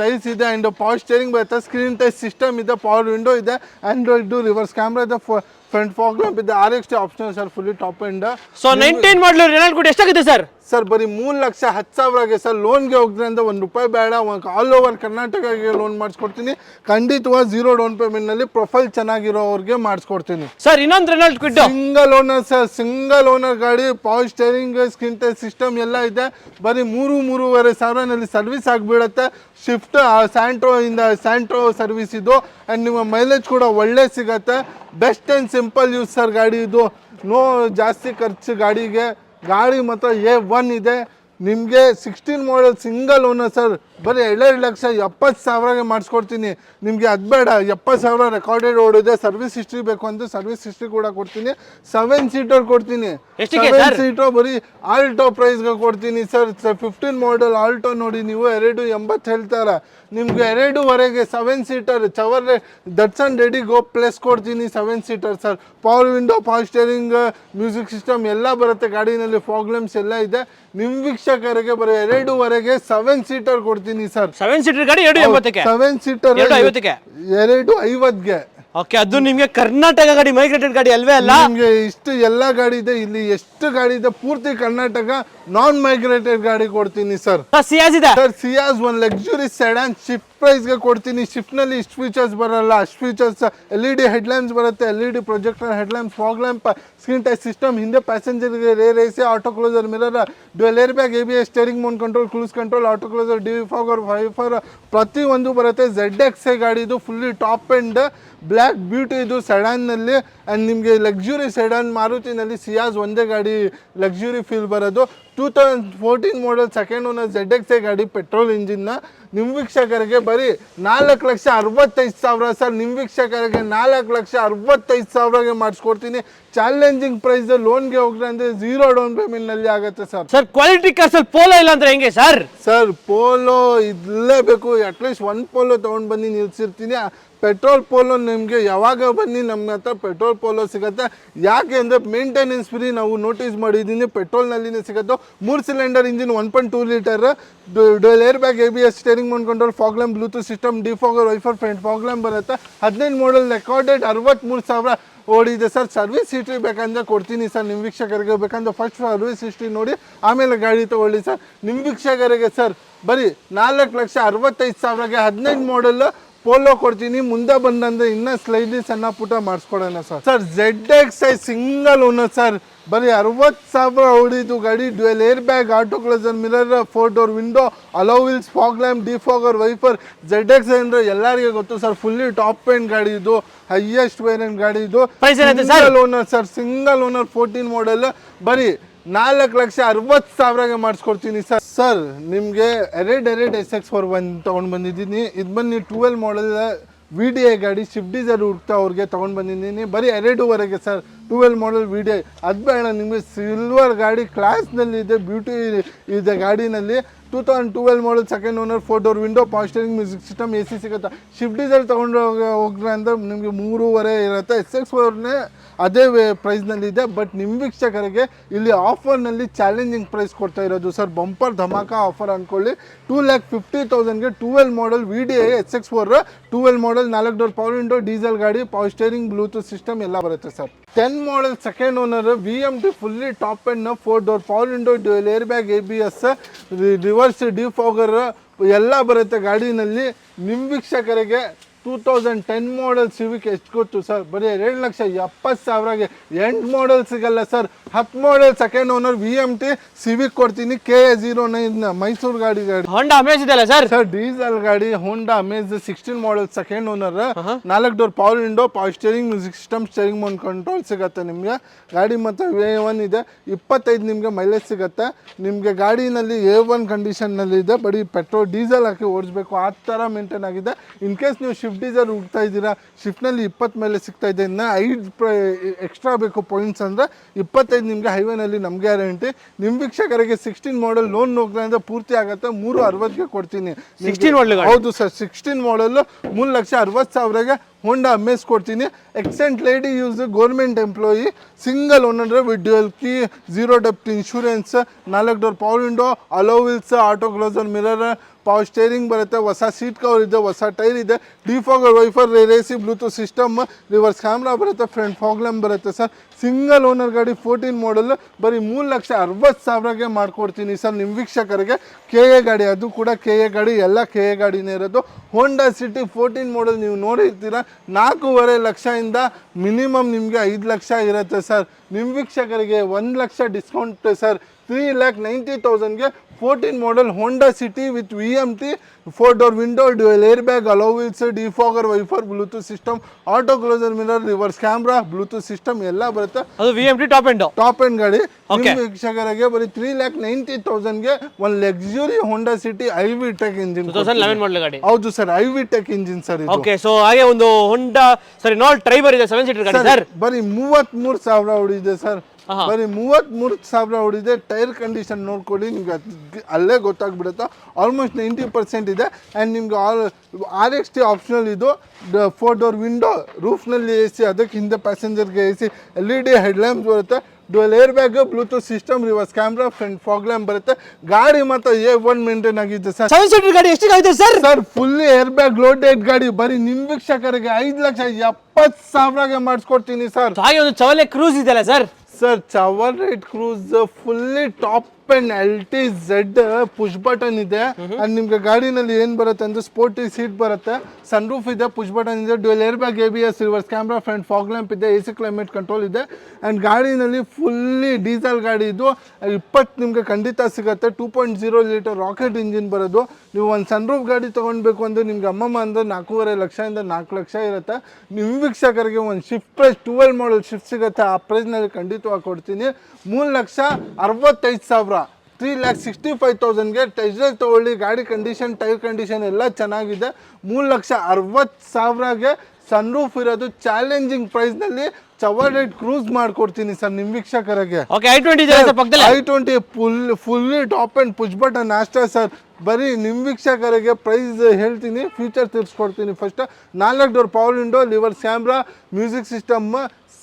ಟೈಲ್ಸ್ ಇದೆ. ಆ್ಯಂಡ್ ಪವರ್ ಸ್ಟೇರಿಂಗ್ ಬರುತ್ತೆ, ಸ್ಕ್ರೀನ್ ಟಚ್ ಸಿಸ್ಟಮ್ ಇದೆ, ಪವರ್ ವಿಂಡೋ ಇದೆ, ಆಂಡ್ರಾಯ್ಡು, ರಿವರ್ಸ್ ಕ್ಯಾಮ್ರಾ ಇದೆ, ಫ್ರಂಟ್ ಫಾಗ್ ಲ್ಯಾಂಪ್ ಇದೆ, RXT option sir, fully top end. So 19 ಮಾಡಲ್ ರೆನಾಲ್ಟ್ ಕ್ವಿಡ್ ಎಷ್ಟಾಗುತ್ತೆ ಸರ್? ಸರ್ ಬರೀ 3,10,000ಗೆ ಸರ್. ಲೋನ್ಗೆ ಹೋಗ್ದ್ರಿಂದ ₹1 ಬೇಡ, ಆಲ್ ಓವರ್ ಕರ್ನಾಟಕಗೆ ಲೋನ್ ಮಾಡಿಸ್ಕೊಡ್ತೀನಿ ಖಂಡಿತವಾಗಿ. 0 ಡೌನ್ ಪೇಮೆಂಟ್ನಲ್ಲಿ ಪ್ರೊಫೈಲ್ ಚೆನ್ನಾಗಿರೋರಿಗೆ ಮಾಡಿಸ್ಕೊಡ್ತೀನಿ ಸರ್. ಇನ್ನೊಂದು Renault Kwid single owner sir, single owner ಗಾಡಿ, power steering, screen touch system ಎಲ್ಲ ಇದೆ. ಬರೀ 3,500 ಸರ್ವಿಸ್ ಆಗಿಬಿಡುತ್ತೆ. ಶಿಫ್ಟ್ ಸ್ಯಾಂಟ್ರೋ ಸರ್ವಿಸ್ ಇದು. ಆ್ಯಂಡ್ ನಿಮ್ಮ ಮೈಲೇಜ್ ಕೂಡ ಒಳ್ಳೆ ಸಿಗತ್ತೆ. Best and simple use sir ಗಾಡಿ ಇದು. ನೋ ಜಾಸ್ತಿ ಖರ್ಚು ಗಾಡಿಗೆ. ಗಾಡಿ ಮಾತ್ರ A1 ಇದೆ. ನಿಮಗೆ 16 ಮಾಡಲ್ ಸಿಂಗಲ್ ಓನರ್ ಸರ್. ಬರೀ 2,70,000ಗೆ ಮಾಡಿಸ್ಕೊಡ್ತೀನಿ. ನಿಮಗೆ ಅದು ಬೇಡ, 70,000 ರೆಕಾರ್ಡೆಡ್ ಓಡಿದೆ, ಸರ್ವಿಸ್ ಹಿಸ್ಟ್ರಿ ಬೇಕು ಅಂದರೆ ಸರ್ವಿಸ್ ಹಿಸ್ಟ್ರಿ ಕೂಡ ಕೊಡ್ತೀನಿ. 7 ಸೀಟರ್ ಕೊಡ್ತೀನಿ. 7 ಸೀಟರ್ ಬರೀ ಆಲ್ಟೋ ಪ್ರೈಸ್ಗೆ ಕೊಡ್ತೀನಿ ಸರ್. 15 ಮಾಡಲ್ ಆಲ್ಟೋ ನೋಡಿ ನೀವು, 2,80 ಹೇಳ್ತಾರೆ. ನಿಮಗೆ 2.5 7 ಸೀಟರ್ ಚವರ್ ದಟ್ಸನ್ ರೆಡಿ ಗೋ ಪ್ಲಸ್ ಕೊಡ್ತೀನಿ. 7 seater sir. Power window, power steering, music system ಎಲ್ಲ ಬರುತ್ತೆ ಗಾಡಿನಲ್ಲಿ, ಫಾಗ್ ಲ್ಯಾಂಪ್ಸ್ ಎಲ್ಲ ಇದೆ. ನಿಮ್ಮ ವೀಕ್ಷಕರಿಗೆ ಬರೀ 2.5ಗೆ 7 ಸೀಟರ್ ಕೊಡ್ತೀನಿ ಸರ್. 7 ಸೀಟರ್ ಗಾಡಿ 280ಕ್ಕೆ, 7 ಸೀಟರ್ 250ಗೆ. ಓಕೆ, ಅದು ನಿಮಗೆ ಕರ್ನಾಟಕ ಗಾಡಿ, ಮೈಗ್ರೇಟೆಡ್ ಗಾಡಿ ಅಲ್ವೇ ಅಲ್ಲ? ನಿಮಗೆ ಇಷ್ಟು ಎಲ್ಲ ಗಾಡಿ ಇದೆ ಇಲ್ಲಿ, ಎಷ್ಟು ಗಾಡಿ ಇದೆ ಪೂರ್ತಿ ಕರ್ನಾಟಕ ನಾನ್ ಮೈಗ್ರೇಟೆಡ್ ಗಾಡಿ ಕೊಡ್ತೀನಿ ಸರ್. ಸಿಯಾಜ್ ಇದೆ ಸರ್. ಸಿಯಾಜ್ ಒಂದು ಲಕ್ಸುರಿ ಸೆಡಾನ್ ಶಿಫ್ಟ್ ಪ್ರೈಸ್ಗೆ ಕೊಡ್ತೀನಿ. ಶಿಫ್ಟ್ನಲ್ಲಿ ಇಷ್ಟು ಫೀಚರ್ಸ್ ಬರಲ್ಲ, ಅಷ್ಟು ಫೀಚರ್ಸ್. LED ಹೆಡ್ಲ್ಯಾಂಪ್ಸ್ ಬರುತ್ತೆ, LED projector headlamps, fog lamp, screen touch system, ಹಿಂದೆ ಪ್ಯಾಸೆಂಜರ್ಗೆ rear AC, auto closer mirror, dual air bag, ABS, steering mount control, cruise control, auto closer, defogger, wiper ಪ್ರತಿಯೊಂದು ಬರುತ್ತೆ. ZXA ಗಾಡಿ ಇದು, fully top end black beauty ಇದು ಸೆಡಾನ್ನಲ್ಲಿ. And ನಿಮಗೆ luxury sedan ಮಾರುತಿನಲ್ಲಿ ಸಿಯಾಜ್ ಒಂದೇ ಗಾಡಿ ಲಕ್ಸುರಿ ಫೀಲ್ ಬರೋದು. 2014 ಮಾಡಲ್ ಸೆಕೆಂಡ್ ಓನರ್ ZXA ಗಾಡಿ, ಪೆಟ್ರೋಲ್ ಇಂಜಿನ್ನ. ನಿಮ್ಮ ವೀಕ್ಷಕರಿಗೆ ಬರೀ 4,65,000 ಸರ್. ನಿಮ್ಮ ವೀಕ್ಷಕರಿಗೆ 4,65,000ಗೆ ಮಾಡಿಸ್ಕೊಡ್ತೀನಿ. Challenging price. ಲೋನ್ಗೆ ಹೋಗ್ರೆ ಅಂದರೆ 0 ಡೌನ್ ಪೇಮೆಂಟ್ನಲ್ಲಿ ಆಗುತ್ತೆ ಸರ್. ಸರ್ ಕ್ವಾಲಿಟಿ ಕಾರ್ಸಲ್ಲಿ ಪೋಲೋ ಇಲ್ಲ ಅಂದ್ರೆ ಹೆಂಗೆ ಸರ್? ಸರ್ ಪೋಲೋ ಇರಲೇಬೇಕು. ಅಟ್ಲೀಸ್ಟ್ 1 ಪೋಲೋ ತೊಗೊಂಡು ಬಂದು ನಿಲ್ಸಿರ್ತೀನಿ. ಪೆಟ್ರೋಲ್ ಪೋಲೋ ನಿಮಗೆ ಯಾವಾಗ ಬನ್ನಿ ನಮ್ಮ ಹತ್ರ ಪೆಟ್ರೋಲ್ ಪೋಲೋ ಸಿಗುತ್ತೆ. ಯಾಕೆ ಅಂದರೆ ಮೇಂಟೆನೆನ್ಸ್ ಫ್ರೀ ನಾವು ನೋಟಿಸ್ ಮಾಡಿದ್ದೀನಿ. ಪೆಟ್ರೋಲ್ನಲ್ಲಿನೇ ಸಿಗುತ್ತೆ. 3 cylinder engine, 1.2 litre, dual air bag, ABS, steering mount control, fog lamp, Bluetooth system, defogger, wiper, front fog lamp ಬರುತ್ತೆ. 15 ಮಾಡಲ್ ರೆಕಾರ್ಡೆಡ್ 63,000 ಓಡಿದೆ ಸರ್. ಸರ್ವಿಸ್ ಹಿಸ್ಟ್ರಿ ಬೇಕಂದ್ರೆ ಕೊಡ್ತೀನಿ ಸರ್. ನಿಮ್ಮ ವೀಕ್ಷಕರಿಗೆ ಬೇಕಂದ್ರೆ ಫಸ್ಟ್ ಸರ್ವಿಸ್ ಹಿಸ್ಟ್ರಿ ನೋಡಿ ಆಮೇಲೆ ಗಾಡಿ ತೊಗೊಳ್ಳಿ ಸರ್. ನಿಮ್ಮ ವೀಕ್ಷಕರಿಗೆ ಸರ್ ಬರೀ 4,65,000ಗೆ 15 ಮಾಡಲ್ ಪೋಲೋ ಕೊಡ್ತೀನಿ. ಮುಂದೆ ಬಂದಂದ್ರೆ ಇನ್ನೂ ಸ್ಲೈಡ್ಲಿ ಸಣ್ಣ ಪುಟ ಮಾಡಿಸ್ಕೊಡೋಣ sir. Sir ZXA single owner sir. ಬರೀ 60,000 ಹೊಡಿತು ಗಾಡಿ. Dual air bag, auto closer mirror, 4 door window, alloy wheels, fog lamp, defogger, wiper. ZXA ಅಂದರೆ ಎಲ್ಲರಿಗೆ ಗೊತ್ತು ಸರ್, ಫುಲ್ಲಿ ಟಾಪ್ ಎಂಡ್ ಗಾಡಿ ಇದು, ಹೈಯೆಸ್ಟ್ ವೇರಿಯಂಟ್ ಗಾಡಿ ಇದು. Single owner sir, single owner 14 ಮಾಡಲ್. ಬರೀ 4,60,000ಗೆ ಮಾಡಿಸ್ಕೊಡ್ತೀನಿ ಸರ್. ಸರ್ ನಿಮಗೆ ಎರಡು SX4 ತೊಗೊಂಡು ಬಂದಿದ್ದೀನಿ. ಇದು ಬಂದು 12 ಮಾಡಲ್ VDI ಗಾಡಿ, ಸ್ವಿಫ್ಟ್ ಡಿಸೈರ್ ಹುಡುಕ್ತಾ ಅವ್ರಿಗೆ ತೊಗೊಂಡು ಬಂದಿದ್ದೀನಿ. ಬರೀ 2.5ಗೆ ಸರ್. 12 ಮಾಡಲ್ VDI ಅದು ಬೇಡ ನಿಮಗೆ. ಸಿಲ್ವರ್ ಗಾಡಿ ಕ್ಲಾಸ್ನಲ್ಲಿ ಇದೆ, ಬ್ಯೂಟಿ ಇದೆ ಗಾಡಿನಲ್ಲಿ. 2012 ಮಾಡಲ್ second owner, 4 door window, power steering, music system, AC ಸಿಗುತ್ತೆ. ಸ್ವಿಫ್ಟ್ ಡಿಸೈರ್ ತೊಗೊಂಡು ಹೋಗ್ರೆ ಅಂದರೆ ನಿಮಗೆ 3.5 ಇರುತ್ತೆ. SX4ನೇ ಅದೇ ಪ್ರೈಸ್ನಲ್ಲಿ ಇದೆ. ಬಟ್ ನಿಮ್ಮ ವೀಕ್ಷಕರಿಗೆ ಇಲ್ಲಿ ಆಫರ್ನಲ್ಲಿ ಚಾಲೆಂಜಿಂಗ್ ಪ್ರೈಸ್ ಕೊಡ್ತಾ ಇರೋದು ಸರ್. ಬಂಪರ್ ಧಮಾಕ ಆಫರ್ ಅಂದ್ಕೊಳ್ಳಿ. 2,50,000ಗೆ 12 model VDI SX4, 12 model 4 door power window, diesel ಗಾಡಿ, ಪವರ್ ಸ್ಟೇರಿಂಗ್, ಬ್ಲೂಟೂತ್ ಸಿಸ್ಟಮ್ ಎಲ್ಲ ಬರುತ್ತೆ sir. 10 model second owner VMT fully top end, 4 door power window, dual air bag, ABS, reverse defogger ಎಲ್ಲ ಬರುತ್ತೆ ಗಾಡಿನಲ್ಲಿ. ನಿಮ್ಮ ವೀಕ್ಷಕರಿಗೆ 2010 ಮಾಡಲ್ ಸಿವಿಕ್ ಎಷ್ಟು ಕೊಟ್ಟು ಸರ್? ಬರೀ 2,70,000ಗೆ 8 ಮಾಡಲ್ ಸಿಗಲ್ಲ sir. 10 model second owner VMT Civic ಕೊಡ್ತೀನಿ. KA09 ಮೈಸೂರು ಗಾಡಿ. ಹೋಂಡಾ ಅಮೇಜ್ ಇದೆಯಲ್ಲ ಸರ್? ಸರ್ ಡೀಸೆಲ್ ಗಾಡಿ ಹೋಂಡಾ ಅಮೇಜ್ 16 ಮಾಡಲ್ second owner, 4 door power window, power steering, music system, steering mount control ಸಿಗುತ್ತೆ ನಿಮಗೆ. ಗಾಡಿ ಮತ್ತು A1 ಇದೆ. 25 ನಿಮಗೆ ಮೈಲೇಜ್ ಸಿಗುತ್ತೆ. ನಿಮಗೆ ಗಾಡಿನಲ್ಲಿ A1 ಕಂಡೀಷನ್ನಲ್ಲಿ ಇದೆ. ಬರೀ ಪೆಟ್ರೋಲ್ ಡೀಸೆಲ್ ಹಾಕಿ ಓಡಿಸ್ಬೇಕು, ಆ ಥರ ಮೇಂಟೈನ್ ಆಗಿದೆ. ಇನ್ ಕೇಸ್ ನೀವು ಶಿಫ್ಟ್ ಸ್ವಿಫ್ಟ್ ಡಿಸೈರ್ ಹುಡ್ತಾ ಇದ್ದೀರಾ, ಸ್ವಿಫ್ಟ್ನಲ್ಲಿ 20 ಮೇಲೆ ಸಿಗ್ತಾ ಇದೆ, ಇನ್ನು 5 ಎಕ್ಸ್ಟ್ರಾ ಬೇಕು ಪಾಯಿಂಟ್ಸ್ ಅಂದರೆ 25 ನಿಮಗೆ ಹೈವೇನಲ್ಲಿ ನಮಗೆ ಗ್ಯಾರಂಟಿ. ನಿಮ್ಮ ವೀಕ್ಷಕರಿಗೆ 16 ಮಾಡಲ್ ಲೋನ್ ನೋಡ್ರಿಂದ ಪೂರ್ತಿ ಆಗುತ್ತೆ, 360ಗೆ ಕೊಡ್ತೀನಿ. 16 ಮಾಡಲ್? ಹೌದು ಸರ್, 16 ಮಾಡಲ್ 3,60,000ಗೆ ಹೋಂಡಾ ಅಮೇಸ್ ಕೊಡ್ತೀನಿ. Xcent lady use, government employee, single owner with dual key, 0 depth insurance, 4 door power window, alloy wheels, auto closer mirror, power steering ಬರುತ್ತೆ, ಹೊಸ ಸೀಟ್ ಕವರ್ ಇದೆ, ಹೊಸ ಟೈರ್ ಇದೆ, ಡಿಫಾಗರ್ ವೈಫರ್, ರೇಸಿ Bluetooth system, reverse camera ಬರುತ್ತೆ, front fog lamp ಬರುತ್ತೆ sir. Single owner ಗಾಡಿ 14 ಮಾಡಲ್ ಬರೀ 3,60,000ಗೆ ಮಾಡಿಕೊಡ್ತೀನಿ ಸರ್ ನಿಮ್ಮ ವೀಕ್ಷಕರಿಗೆ. ಕೆ ಎ ಗಾಡಿ, ಅದು ಕೂಡ ಕೆ ಎ ಗಾಡಿ, ಎಲ್ಲ ಕೆ ಎ ಗಾಡಿನೇ ಇರೋದು. ಹೋಂಡಾ ಸಿಟಿ 14 ಮಾಡಲ್ ನೀವು ನೋಡಿರ್ತೀರ, 4.5 ಲಕ್ಷದಿಂದ ಮಿನಿಮಮ್ ನಿಮಗೆ 5 ಲಕ್ಷ ಇರುತ್ತೆ ಸರ್. ನಿಮ್ಮ ವೀಕ್ಷಕರಿಗೆ 1 ಲಕ್ಷ ಡಿಸ್ಕೌಂಟ್ ಸರ್. 3,90,000ಗೆ 14 model Honda City with VMT, 4 door window, dual air bag, alloy wheels, defogger wiper, Bluetooth system, auto closer mirror, reverse camera, Bluetooth system ಎಲ್ಲ ಬರುತ್ತೆ. ಅದು VMT ಟಾಪ್ ಎಂಡ್ ಗಾಡಿ. ನಿಮ್ಮ ವೀಕ್ಷಕರಿಗೆ ಬರೀ 3,90,000ಗೆ ಒಂದು ಲಕ್ಸುರಿ ಹೋಂಡಾ ಸಿಟಿ ಐವಿ tech engine, 2011 ಮಾಡಲ್ ಗಾಡಿ. ಹೌದು sir, i-VTEC engine sir ಇದು. ಓಕೆ, ಸೊ ಹಾಗೆ ಒಂದು ಹೋಂಡಾ ಸರಿ ನಾಲ್ ಟ್ರೈಬರ್ ಇದೆ 7 ಸೀಟರ್ ಗಾಡಿ ಸರ್. ಬರೀ 33,000 ಹೊಡಿದೆ ಸರ್, ಬರೀ 33,000 ಹೊಡಿದೆ. ಟೈರ್ ಕಂಡೀಷನ್ ನೋಡ್ಕೊಳ್ಳಿ, ನಿಮ್ಗೆ ಅಲ್ಲೇ ಗೊತ್ತಾಗ್ಬಿಡುತ್ತೆ. ಆಲ್ಮೋಸ್ಟ್ 90% ಇದೆ. ಆ್ಯಂಡ್ ನಿಮ್ಗೆ RXT ಆಪ್ಷನಲ್ ಇದು. 4 ಡೋರ್ ವಿಂಡೋ, ರೂಫ್ನಲ್ಲಿ AC, ಅದಕ್ಕೆ ಹಿಂದೆ ಪ್ಯಾಸೆಂಜರ್ಗೆ AC, LED ಹೆಡ್ಲ್ಯಾಂಪ್ಸ್ ಬರುತ್ತೆ, dual air bag, Bluetooth system, reverse camera, front fog lamp ಬರುತ್ತೆ. ಗಾಡಿ ಮಾತ್ರ A1 ಮೇಂಟೈನ್ ಆಗಿದೆ ಸರ್. 7 ಸೀಟರ್ ಗಾಡಿ ಎಷ್ಟಿದೆ sir? Sir fully air bag loaded ಗಾಡಿ. ಬರೀ ನಿಮ್ಮ ವೀಕ್ಷಕರಿಗೆ 5,70,000ಗೆ ಮಾಡಿಸ್ಕೊಡ್ತೀನಿ ಸರ್. ಹಾಗೆ ಒಂದು ಚವಲೆ ಕ್ರೂಸ್ ಇದೆಯಲ್ಲ ಸರ್? Sir Chevrolet Cruze fully top end LTZ push button ಇದೆ. ಅಂಡ್ ನಿಮ್ಗೆ ಗಾಡಿನಲ್ಲಿ ಏನ್ ಬರುತ್ತೆ ಅಂದ್ರೆ ಸ್ಪೋರ್ಟಿ ಸೀಟ್ ಬರುತ್ತೆ, ಸನ್ ರೂಫ್ ಇದೆ, ಪುಷ್ ಬಟನ್ ಇದೆ, dual air bag, ABS, reverse camera, front fog lamp ಇದೆ, AC ಕ್ಲೈಮೇಟ್ ಕಂಟ್ರೋಲ್ ಇದೆ. ಅಂಡ್ ಗಾಡಿನಲ್ಲಿ ಫುಲ್ಲಿ ಡೀಸೆಲ್ ಗಾಡಿ ಇದು. 20 ನಿಮ್ಗೆ ಖಂಡಿತ ಸಿಗುತ್ತೆ. 2.0 ಲೀಟರ್ ರಾಕೆಟ್ ಇಂಜಿನ್ ಬರೋದು. ನೀವು ಒಂದು ಸನ್ ರೂಫ್ ಗಾಡಿ ತೊಗೊಳ್ಬೇಕು ಅಂದರೆ ನಿಮ್ಗೆ ಅಮ್ಮಮ್ಮ ಅಂದರೆ 4.5 ಲಕ್ಷದಿಂದ 4 ಲಕ್ಷ ಇರುತ್ತೆ. ನಿಮ್ಮ ವೀಕ್ಷಕರಿಗೆ ಒಂದು ಶಿಫ್ಟ್ ಪ್ರೈಸ್ 12 ಮಾಡಲ್ ಶಿಫ್ಟ್ ಸಿಗುತ್ತೆ, ಆ ಪ್ರೈಸ್ನಲ್ಲಿ ಖಂಡಿತವಾಗಿ ಕೊಡ್ತೀನಿ. 3,65,000, 3,65,000ಗೆ ಟೆಸ್ಟ್ ಡ್ರೈವ್ ತೊಗೊಳ್ಳಿ. ಗಾಡಿ ಕಂಡೀಷನ್, ಟೈರ್ ಕಂಡೀಷನ್ ಎಲ್ಲ ಚೆನ್ನಾಗಿದೆ. 3,60,000ಗೆ ಸನ್ ರೂಫ್ ಇರೋದು ಚಾಲೆಂಜಿಂಗ್ ಪ್ರೈಸ್ನಲ್ಲಿ ಚವರ್ಲೈಟ್ ಕ್ರೂಸ್ ಮಾಡ್ಕೊಡ್ತೀನಿ ಸರ್ ನಿಮ್ಮ ವೀಕ್ಷಕರಿಗೆ. I20 fully top end push button ಅಷ್ಟೇ ಸರ್. ಬರೀ ನಿಮ್ಮ ವೀಕ್ಷಕರಿಗೆ ಪ್ರೈಸ್ ಹೇಳ್ತೀನಿ, ಫ್ಯೂಚರ್ ತಿಳಿಸ್ಕೊಡ್ತೀನಿ. First 4 door power window, reverse camera, music system,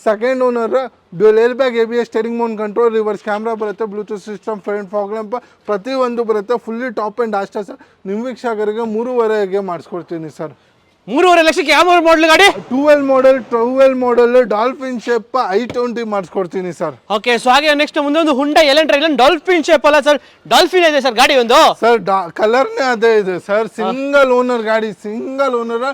second owner, dual air bag, ABS, steering mount control, reverse camera ಬರುತ್ತೆ, Bluetooth system, front fog lamp ಪ್ರತಿಯೊಂದು ಬರುತ್ತೆ. Fully top end ಅಷ್ಟೇ ಸರ್. ನಿಮ್ಮ ವೀಕ್ಷಕರಿಗೆ 3.5ಗೆ ಮಾಡಿಸ್ಕೊಡ್ತೀನಿ ಸರ್. 3.5 ಲಕ್ಷಕ್ಕೆ ಯಾವ ಮಾಡಲ್ ಗಾಡಿ? 12 ಮಾಡಲ್ ಡಾಲ್ಫಿನ್ ಶೇಪ್ I20 ಮಾಡಿಸ್ಕೊಡ್ತೀನಿ ಸರ್. ಓಕೆ, ಸೊ ಹಾಗೆ ನೆಕ್ಸ್ಟ್ ಮುಂದೆ ಒಂದು ಹುಂಡಾ ಎಲೆಂಟ್ರಾ, ಇಲ್ಲ ಡಾಲ್ಫಿನ್ ಶೇಪ್ ಅಲ್ಲ ಸರ್, ಡಾಲ್ಫಿನ್ ಇದೆ ಸರ್ ಗಾಡಿ ಒಂದು. ಸರ್ ಕಲರ್ನೇ ಅದೇ ಇದೆ ಸರ್. ಸಿಂಗಲ್ ಓನರ್ ಗಾಡಿ, single owner,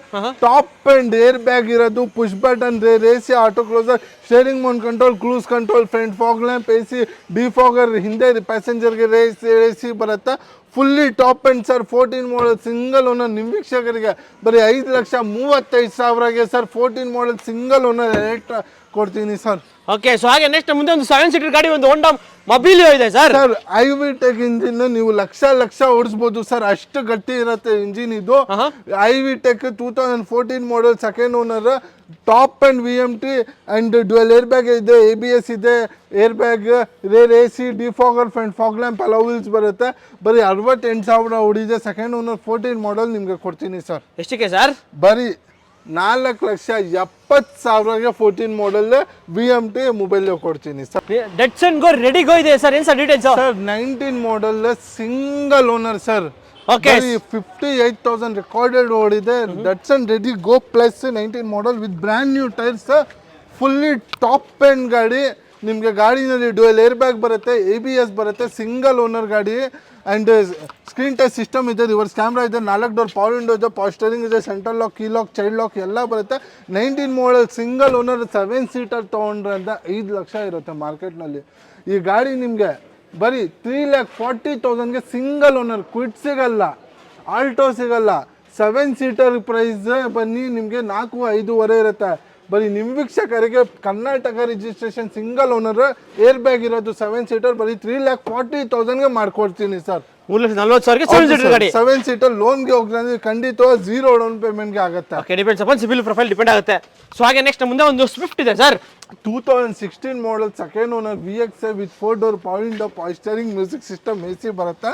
top end air bag ಇರೋದು, push button, AC, auto closer, steering mount control, cruise control, front fog lamp, AC, defogger, ಹಿಂದೆ ಪ್ಯಾಸೆಂಜರ್ಗೆ AC ಬರುತ್ತೆ. Fully top end sir. 14 model single owner. ನಿಮ್ಮ ವೀಕ್ಷಕರಿಗೆ ಬರೀ 5,35,000ಗೆ sir 14 model single owner Elantra ಕೊಡ್ತೀನಿ sir. Okay, so ಹಾಗೆ next ಮುಂದೆ ಒಂದು 7 ಸೀಟರ್ ಗಾಡಿ, ಒಂದು ಹೋಂಡಾ ಮೊಬಿಲಿಯೋ ಇದೆ sir. Sir i-VTEC engine ನೀವು ಲಕ್ಷ ಓಡಿಸ್ಬೋದು ಸರ್, ಅಷ್ಟು ಗಟ್ಟಿ ಇರುತ್ತೆ ಇಂಜಿನ್ ಇದು. I-VTEC 2014 model, second owner, top end VMT and dual air bag ಇದೆ, ABS ಇದೆ, air bag, rear AC, defogger, front fog lamp, alloy wheels ಬರುತ್ತೆ. ಬರೀ 68,000 ಹೊಡಿದೆ. ಸೆಕೆಂಡ್ ಓನರ್ 14 ಮಾಡಲ್ ನಿಮ್ಗೆ ಕೊಡ್ತೀನಿ ಸರ್. ಎಷ್ಟಕ್ಕೆ ಸರ್? ಬರೀ 4,70,000ಗೆ 14 ಮಾಡಲ್ VMT ಮೊಬೈಲ್ ಕೊಡ್ತೀನಿ sir. Datsun Go Redi Go ಇದೆ ಸರ್, ಏನು sir details? Sir 19 model single owner sir. Okay, 58,000 recorded ಓಡಿದೆ. Datsun Redi Go plus 19 model with brand new tyres, fully top end ಗಾಡಿ. ನಿಮಗೆ ಗಾಡಿನಲ್ಲಿ dual air bag ಬರುತ್ತೆ, ABS ಬರುತ್ತೆ, single owner ಗಾಡಿ. And screen touch system ಇದೆ, reverse camera ಇದೆ, 4 door power window ಇದೆ, ಪವರ್ ಸ್ಟೇರಿಂಗ್ ಇದೆ, central lock, key lock, child lock ಎಲ್ಲ ಬರುತ್ತೆ. 19 ಮಾಡಲ್ ಸಿಂಗಲ್ ಓನರ್, 7 ಸೀಟರ್ ತೊಗೊಂಡ್ರೆ ಅಂತ 5 ಲಕ್ಷ ಇರುತ್ತೆ ಮಾರ್ಕೆಟ್ನಲ್ಲಿ. ಈ ಗಾಡಿ ನಿಮಗೆ ಬರೀ 3,40,000ಗೆ ಸಿಂಗಲ್ ಓನರ್. ಕ್ವಿಟ್ ಸಿಗಲ್ಲ, ಆಲ್ಟೋ ಸಿಗಲ್ಲ. 7 ಸೀಟರ್ ಪ್ರೈಸ್ ಬನ್ನಿ ನಿಮಗೆ 4,5,5 ಇರುತ್ತೆ. ಬರೀ ನಿಮ್ಮ ವೀಕ್ಷಕರಿಗೆ Karnataka registration single owner air bag ಇರೋದು 7 ಸೀಟರ್ ಬರೀ 3,40,000ಗೆ ಮಾಡ್ಕೊಡ್ತೀನಿ ಸರ್. 3,40,000ಗೆ 7 ಸೀಟರ್ ಗಾಡಿ. 7 ಸೀಟರ್ ಲೋನ್ಗೆ ಹೋಗ್ರೆ ಖಂಡಿತವಾಗಿ 0 ಡೌನ್ ಪೇಮೆಂಟ್ಗೆ ಆಗುತ್ತೆ. Okay, depends upon CIBIL profile depend ಆಗುತ್ತೆ. ಸೊ ಹಾಗೆ ನೆಕ್ಸ್ಟ್ ಮುಂದೆ ಒಂದು ಸ್ವಿಫ್ಟ್ ಇದೆ sir. 2016 model second owner VXI with 4 door power window power steering music system AC ಬರುತ್ತೆ.